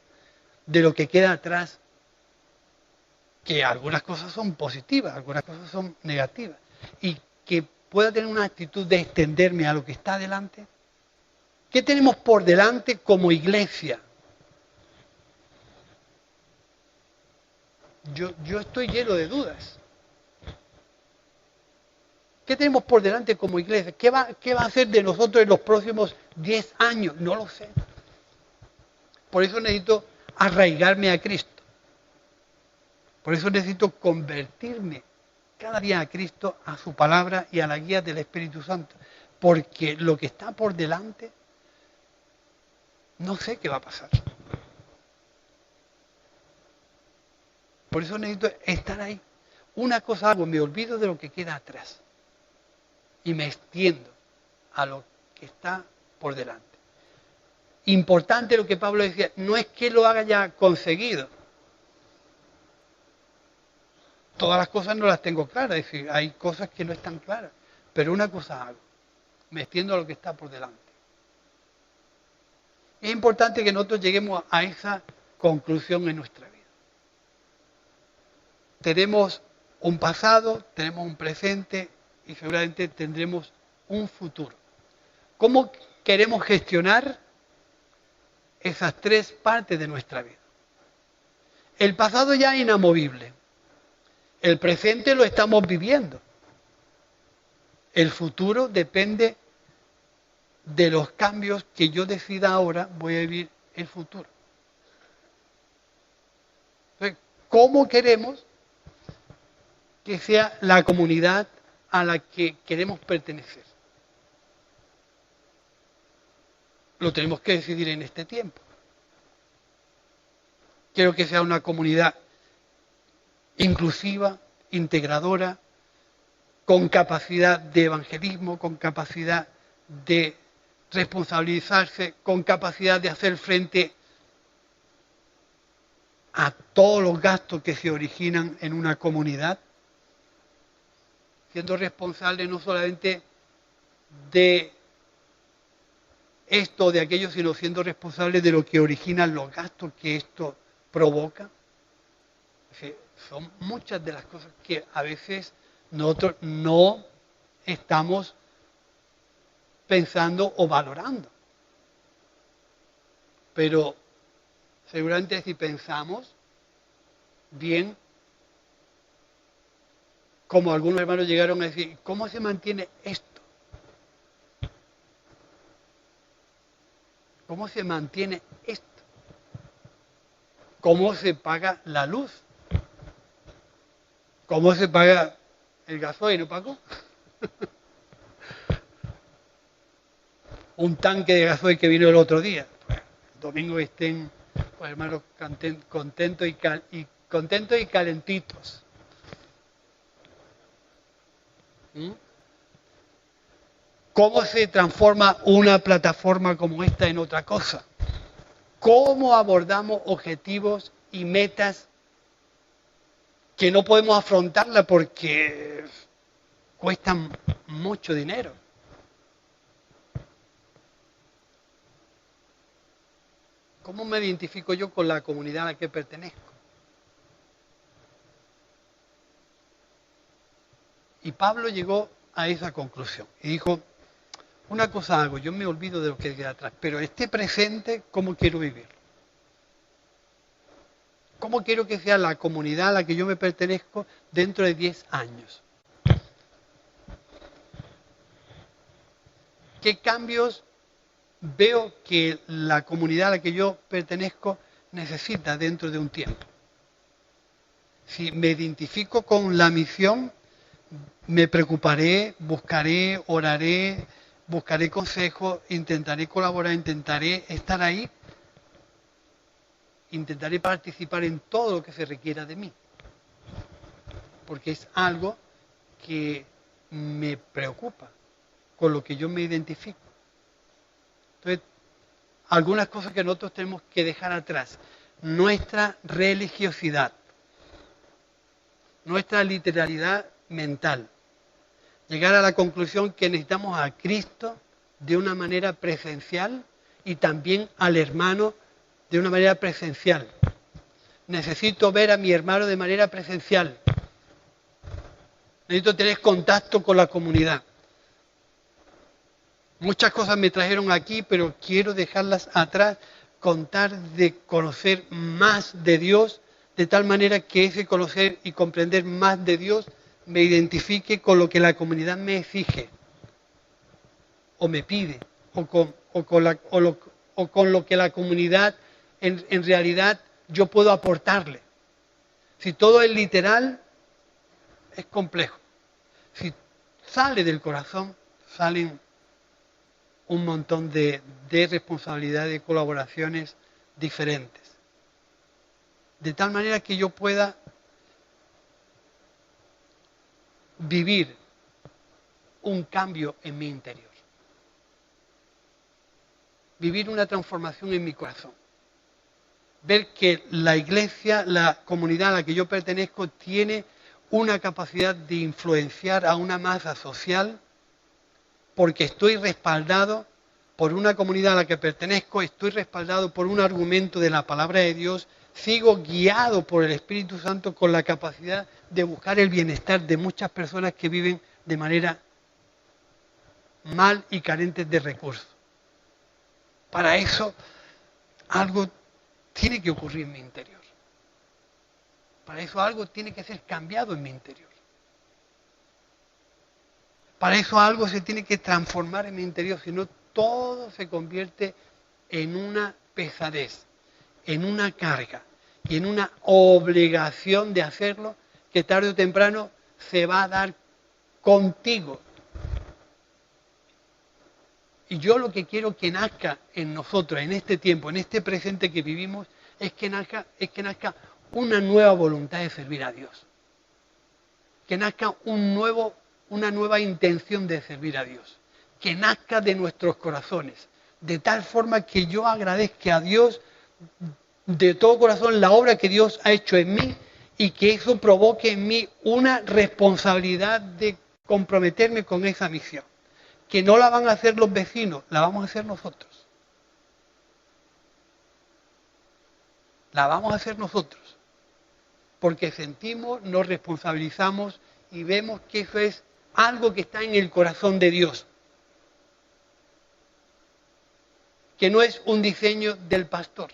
de lo que queda atrás? Que algunas cosas son positivas, algunas cosas son negativas. Y que pueda tener una actitud de extenderme a lo que está delante. ¿Qué tenemos por delante como iglesia? Yo estoy lleno de dudas. ¿Qué tenemos por delante como iglesia? ¿Qué va a hacer de nosotros en los próximos 10 años? No lo sé. Por eso necesito arraigarme a Cristo. Por eso necesito convertirme cada día a Cristo, a su palabra y a la guía del Espíritu Santo. Porque lo que está por delante, no sé qué va a pasar. Por eso necesito estar ahí. Una cosa hago, me olvido de lo que queda atrás. Y me extiendo a lo que está por delante. Importante lo que Pablo decía, no es que lo haya conseguido, todas las cosas no las tengo claras, es decir, hay cosas que no están claras, pero una cosa hago, me extiendo a lo que está por delante. Es importante que nosotros lleguemos a esa conclusión en nuestra vida. Tenemos un pasado, tenemos un presente y seguramente tendremos un futuro. ¿Cómo queremos gestionar esas tres partes de nuestra vida? El pasado ya es inamovible. El presente lo estamos viviendo. El futuro depende de los cambios que yo decida ahora, voy a vivir el futuro. Entonces, ¿cómo queremos que sea la comunidad a la que queremos pertenecer? Lo tenemos que decidir en este tiempo. Quiero que sea una comunidad inclusiva, integradora, con capacidad de evangelismo, con capacidad de responsabilizarse, con capacidad de hacer frente a todos los gastos que se originan en una comunidad, siendo responsable no solamente de esto o de aquello, sino siendo responsable de lo que originan los gastos que esto provoca. Son muchas de las cosas que a veces nosotros no estamos pensando o valorando. Pero seguramente si pensamos bien, como algunos hermanos llegaron a decir, ¿cómo se mantiene esto? ¿Cómo se mantiene esto? ¿Cómo se paga la luz? ¿Cómo se paga el gasoil, no, Paco? Un tanque de gasoil que vino el otro día. Pues, el domingo estén, pues, hermanos, contentos y calentitos. ¿Cómo se transforma una plataforma como esta en otra cosa? ¿Cómo abordamos objetivos y metas que no podemos afrontarla porque cuestan mucho dinero? ¿Cómo me identifico yo con la comunidad a la que pertenezco? Y Pablo llegó a esa conclusión y dijo, una cosa hago, yo me olvido de lo que queda atrás, pero este presente, ¿cómo quiero vivir? ¿Cómo quiero que sea la comunidad a la que yo me pertenezco dentro de 10 años? ¿Qué cambios veo que la comunidad a la que yo pertenezco necesita dentro de un tiempo? Si me identifico con la misión, me preocuparé, buscaré, oraré, buscaré consejos, intentaré colaborar, intentaré estar ahí, intentaré participar en todo lo que se requiera de mí, porque es algo que me preocupa, con lo que yo me identifico. Entonces, algunas cosas que nosotros tenemos que dejar atrás. Nuestra religiosidad, nuestra literalidad mental. Llegar a la conclusión que necesitamos a Cristo de una manera presencial y también al hermano de una manera presencial. Necesito ver a mi hermano de manera presencial. Necesito tener contacto con la comunidad. Muchas cosas me trajeron aquí, pero quiero dejarlas atrás, contar de conocer más de Dios, de tal manera que ese conocer y comprender más de Dios me identifique con lo que la comunidad me exige, o me pide, o con lo que la comunidad en realidad yo puedo aportarle. Si todo es literal, es complejo. Si sale del corazón, salen un montón de responsabilidades, de colaboraciones diferentes. De tal manera que yo pueda vivir un cambio en mi interior. Vivir una transformación en mi corazón. Ver que la iglesia, la comunidad a la que yo pertenezco, tiene una capacidad de influenciar a una masa social porque estoy respaldado por una comunidad a la que pertenezco, estoy respaldado por un argumento de la palabra de Dios, sigo guiado por el Espíritu Santo con la capacidad de buscar el bienestar de muchas personas que viven de manera mal y carentes de recursos. Para eso algo tiene que ocurrir en mi interior. Para eso algo tiene que ser cambiado en mi interior. Para eso algo se tiene que transformar en mi interior, si no todo se convierte en una pesadez, en una carga y en una obligación de hacerlo que tarde o temprano se va a dar contigo. Y yo lo que quiero que nazca en nosotros, en este tiempo, en este presente que vivimos, es que nazca una nueva voluntad de servir a Dios. Que nazca una nueva intención de servir a Dios. Que nazca de nuestros corazones. De tal forma que yo agradezca a Dios de todo corazón la obra que Dios ha hecho en mí y que eso provoque en mí una responsabilidad de comprometerme con esa misión. Que no la van a hacer los vecinos, la vamos a hacer nosotros. La vamos a hacer nosotros. Porque sentimos, nos responsabilizamos y vemos que eso es algo que está en el corazón de Dios. Que no es un diseño del pastor.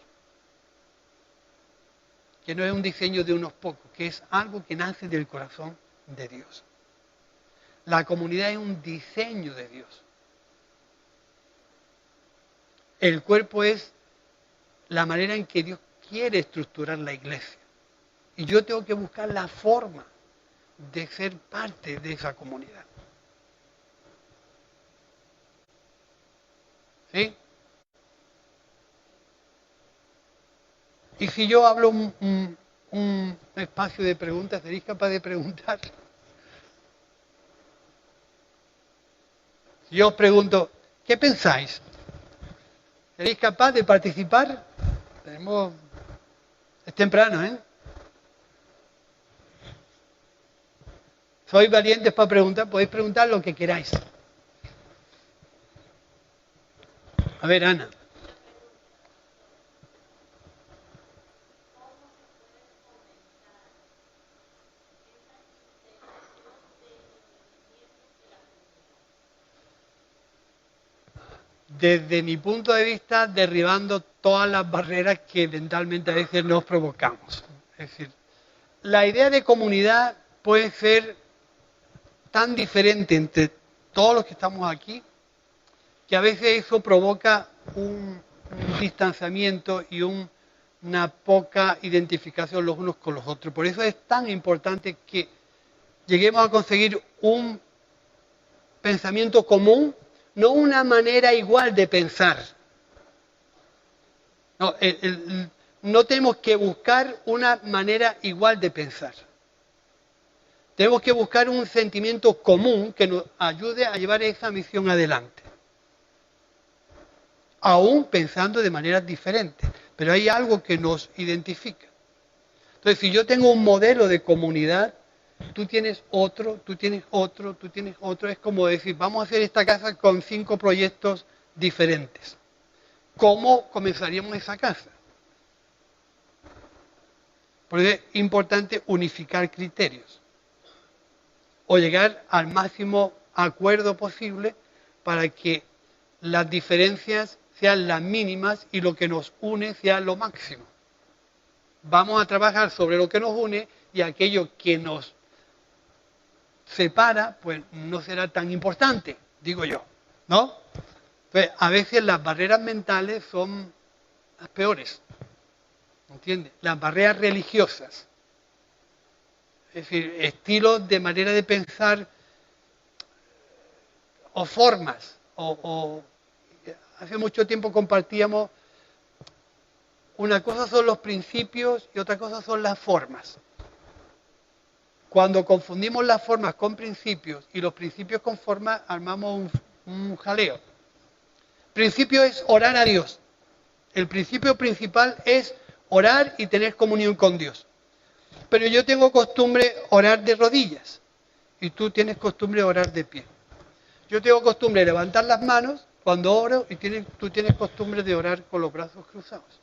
Que no es un diseño de unos pocos, que es algo que nace del corazón de Dios. La comunidad es un diseño de Dios. El cuerpo es la manera en que Dios quiere estructurar la iglesia. Y yo tengo que buscar la forma de ser parte de esa comunidad. ¿Sí? Y si yo hablo un espacio de preguntas, ¿seréis capaz de preguntar? Si yo os pregunto, ¿qué pensáis? ¿Seréis capaz de participar? Es temprano, ¿eh? Sois valientes para preguntar, podéis preguntar lo que queráis. A ver, Ana. Desde mi punto de vista, derribando todas las barreras que mentalmente a veces nos provocamos. Es decir, la idea de comunidad puede ser tan diferente entre todos los que estamos aquí, que a veces eso provoca un distanciamiento y una poca identificación los unos con los otros. Por eso es tan importante que lleguemos a conseguir un pensamiento común, no una manera igual de pensar. No, no tenemos que buscar una manera igual de pensar. Tenemos que buscar un sentimiento común que nos ayude a llevar esa misión adelante. Aún pensando de maneras diferentes, pero hay algo que nos identifica. Entonces, si yo tengo un modelo de comunidad, tú tienes otro, tú tienes otro, tú tienes otro, es como decir, vamos a hacer esta casa con 5 proyectos diferentes. ¿Cómo comenzaríamos esa casa? Porque es importante unificar criterios o llegar al máximo acuerdo posible para que las diferencias sean las mínimas y lo que nos une sea lo máximo. Vamos a trabajar sobre lo que nos une y aquello que nos separa, pues no será tan importante, digo yo, ¿no? Entonces, a veces las barreras mentales son las peores, ¿entiendes? Las barreras religiosas. Es decir, estilos de manera de pensar o formas. Hace mucho tiempo compartíamos, una cosa son los principios y otra cosa son las formas. Cuando confundimos las formas con principios y los principios con formas, armamos un jaleo. Principio es orar a Dios. El principio principal es orar y tener comunión con Dios. Pero yo tengo costumbre orar de rodillas y tú tienes costumbre orar de pie. Yo tengo costumbre de levantar las manos cuando oro y tú tienes costumbre de orar con los brazos cruzados.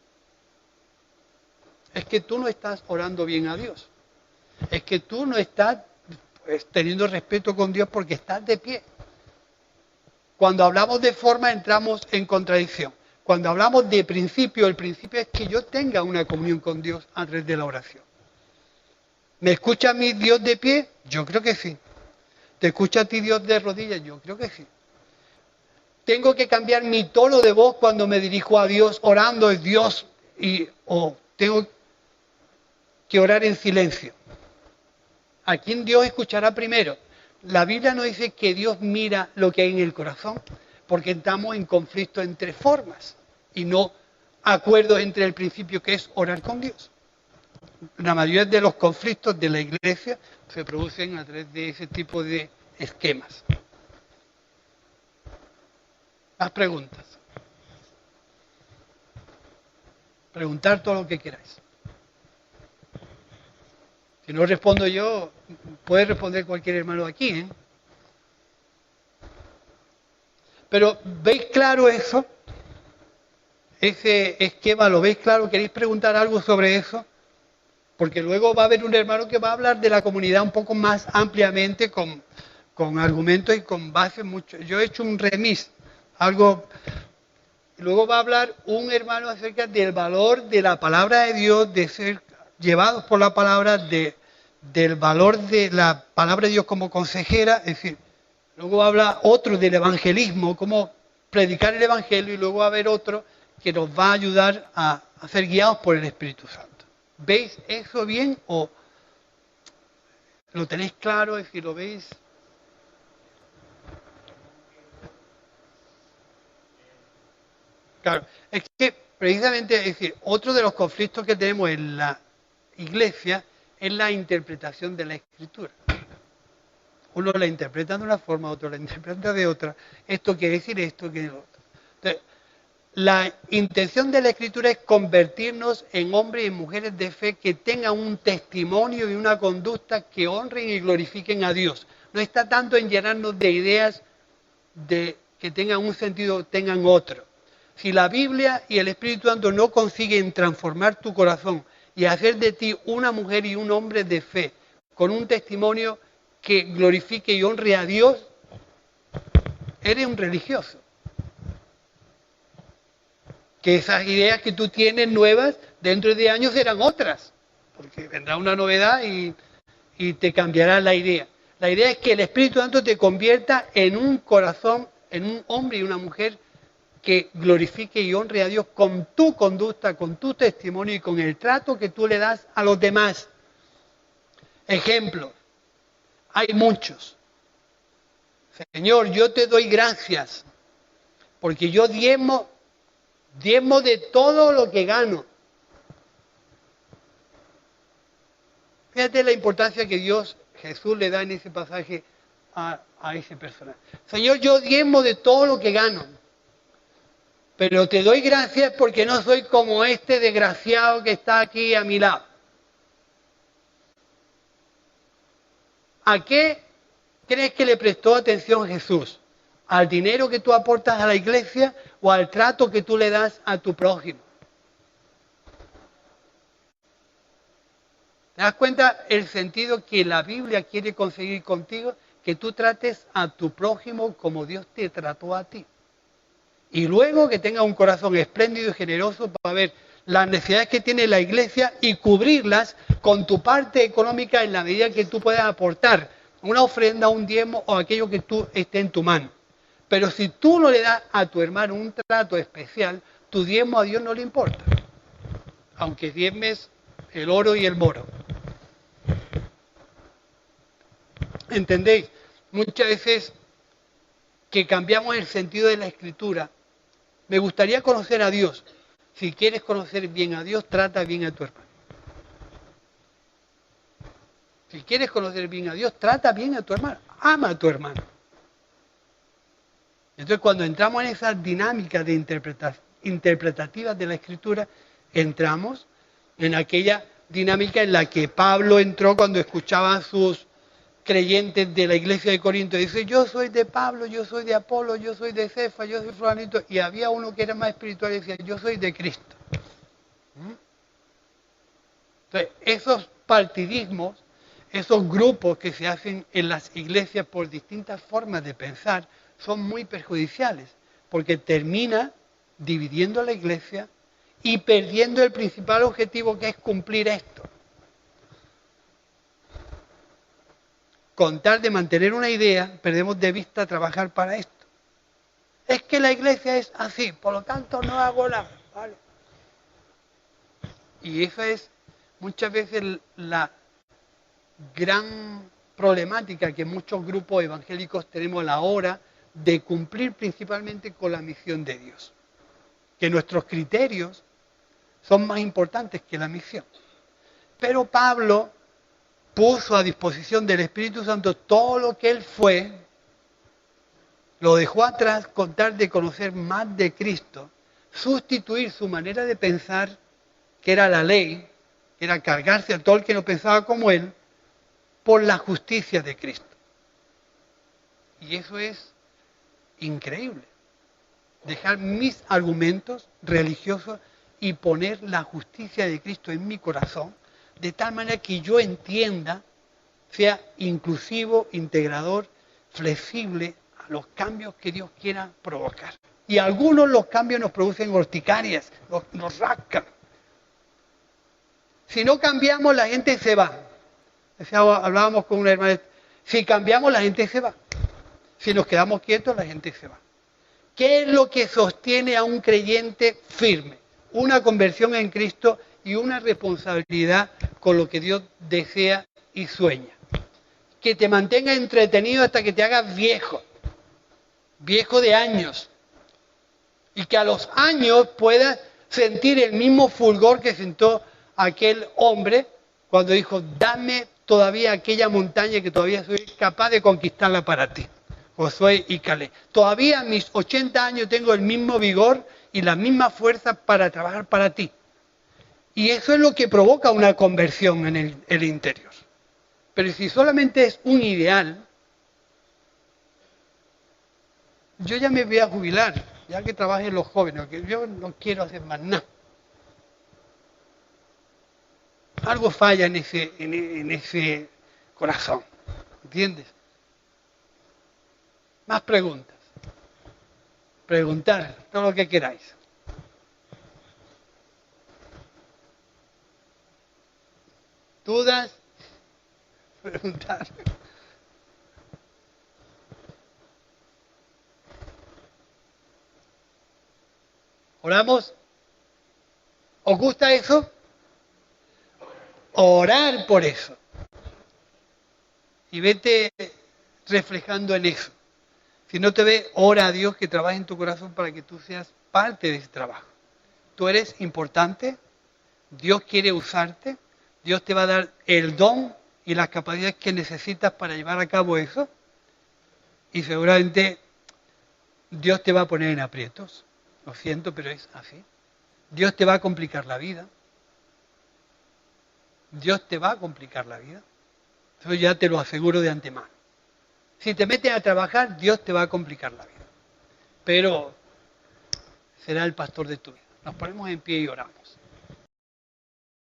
Es que tú no estás orando bien a Dios. Es que tú no estás teniendo respeto con Dios porque estás de pie. Cuando hablamos de forma entramos en contradicción. Cuando hablamos de principio, el principio es que yo tenga una comunión con Dios a través de la oración. ¿Me escucha a mí Dios de pie? Yo creo que sí. ¿Te escucha a ti Dios de rodillas? Yo creo que sí. ¿Tengo que cambiar mi tono de voz cuando me dirijo a Dios orando es Dios o tengo que orar en silencio? ¿A quién Dios escuchará primero? La Biblia nos dice que Dios mira lo que hay en el corazón, porque estamos en conflicto entre formas y no acuerdos entre el principio que es orar con Dios. La mayoría de los conflictos de la Iglesia se producen a través de ese tipo de esquemas. Más preguntas. Preguntar todo lo que queráis. Si no respondo yo, puede responder cualquier hermano aquí, ¿eh? Pero ¿veis claro eso? Ese esquema, ¿lo veis claro? ¿Queréis preguntar algo sobre eso? Porque luego va a haber un hermano que va a hablar de la comunidad un poco más ampliamente, con argumentos y con bases mucho. Yo he hecho un remis, algo. Luego va a hablar un hermano acerca del valor de la palabra de Dios, de ser llevados por la palabra, del valor de la palabra de Dios como consejera. Es decir, luego habla otro del evangelismo, cómo predicar el evangelio, y luego va a haber otro que nos va a ayudar a ser guiados por el Espíritu Santo. ¿Veis eso bien o lo tenéis claro? Es decir, ¿lo veis? Claro, es que precisamente, es decir, otro de los conflictos que tenemos en la Iglesia es la interpretación de la Escritura. Uno la interpreta de una forma, otro la interpreta de otra. Esto quiere decir esto, quiere decir otro. Entonces, la intención de la Escritura es convertirnos en hombres y mujeres de fe que tengan un testimonio y una conducta que honren y glorifiquen a Dios. No está tanto en llenarnos de ideas de que tengan un sentido, tengan otro. Si la Biblia y el Espíritu Santo no consiguen transformar tu corazón y hacer de ti una mujer y un hombre de fe, con un testimonio que glorifique y honre a Dios, eres un religioso. Que esas ideas que tú tienes nuevas, dentro de años serán otras, porque vendrá una novedad y te cambiará la idea. La idea es que el Espíritu Santo te convierta en un corazón, en un hombre y una mujer que glorifique y honre a Dios con tu conducta, con tu testimonio y con el trato que tú le das a los demás. Ejemplos, hay muchos. Señor, yo te doy gracias, porque yo diezmo de todo lo que gano. Fíjate la importancia que Jesús le da en ese pasaje a ese personaje. Señor, yo diezmo de todo lo que gano, pero te doy gracias porque no soy como este desgraciado que está aquí a mi lado. ¿A qué crees que le prestó atención Jesús? ¿Al dinero que tú aportas a la iglesia o al trato que tú le das a tu prójimo? ¿Te das cuenta el sentido que la Biblia quiere conseguir contigo? Que tú trates a tu prójimo como Dios te trató a ti. Y luego que tengas un corazón espléndido y generoso para ver las necesidades que tiene la iglesia y cubrirlas con tu parte económica en la medida que tú puedas aportar una ofrenda, un diezmo o aquello que tú esté en tu mano. Pero si tú no le das a tu hermano un trato especial, tu diezmo a Dios no le importa. Aunque diezmes el oro y el moro. ¿Entendéis? Muchas veces que cambiamos el sentido de la Escritura. Me gustaría conocer a Dios. Si quieres conocer bien a Dios, trata bien a tu hermano. Si quieres conocer bien a Dios, trata bien a tu hermano. Ama a tu hermano. Entonces, cuando entramos en esas dinámicas de interpretativas de la Escritura, entramos en aquella dinámica en la que Pablo entró cuando escuchaba a sus creyentes de la iglesia de Corinto. Dice, yo soy de Pablo, yo soy de Apolo, yo soy de Cefa, yo soy de fulanito. Y había uno que era más espiritual y decía, yo soy de Cristo. Entonces, esos partidismos, esos grupos que se hacen en las iglesias por distintas formas de pensar, son muy perjudiciales, porque termina dividiendo la iglesia y perdiendo el principal objetivo, que es cumplir esto. Con tal de mantener una idea, perdemos de vista trabajar para esto. Es que la iglesia es así, por lo tanto no hago nada. ¿Vale? Y esa es muchas veces la gran problemática que muchos grupos evangélicos tenemos a la hora de cumplir principalmente con la misión de Dios. Que nuestros criterios son más importantes que la misión. Pero Pablo puso a disposición del Espíritu Santo todo lo que él fue, lo dejó atrás con tal de conocer más de Cristo, sustituir su manera de pensar, que era la ley, que era cargarse a todo el que no pensaba como él, por la justicia de Cristo. Y eso es increíble. Dejar mis argumentos religiosos y poner la justicia de Cristo en mi corazón, de tal manera que yo entienda, sea inclusivo, integrador, flexible a los cambios que Dios quiera provocar. Y algunos los cambios nos producen urticarias, nos rascan. Si no cambiamos, la gente se va. Hablábamos con una hermana, si cambiamos, la gente se va. Si nos quedamos quietos, la gente se va. ¿Qué es lo que sostiene a un creyente firme? Una conversión en Cristo y una responsabilidad con lo que Dios desea y sueña. Que te mantenga entretenido hasta que te hagas viejo, viejo de años, y que a los años puedas sentir el mismo fulgor que sintió aquel hombre cuando dijo, dame todavía aquella montaña que todavía soy capaz de conquistarla para ti. Josué y Caleb. Todavía a mis 80 años tengo el mismo vigor y la misma fuerza para trabajar para ti. Y eso es lo que provoca una conversión en el interior. Pero si solamente es un ideal, yo ya me voy a jubilar, ya que trabajen los jóvenes, que yo no quiero hacer más nada. Algo falla en ese corazón, ¿entiendes? Más preguntas. Preguntar, todo lo que queráis. ¿Dudas? Preguntar. ¿Oramos? ¿Os gusta eso? Orar por eso. Y vete reflejando en eso. Si no te ve, ora a Dios que trabaje en tu corazón para que tú seas parte de ese trabajo. Tú eres importante, Dios quiere usarte, Dios te va a dar el don y las capacidades que necesitas para llevar a cabo eso. Y seguramente Dios te va a poner en aprietos. Lo siento, pero es así. Dios te va a complicar la vida. Dios te va a complicar la vida. Eso ya te lo aseguro de antemano. Si te metes a trabajar, Dios te va a complicar la vida. Pero será el pastor de tu vida. Nos ponemos en pie y oramos.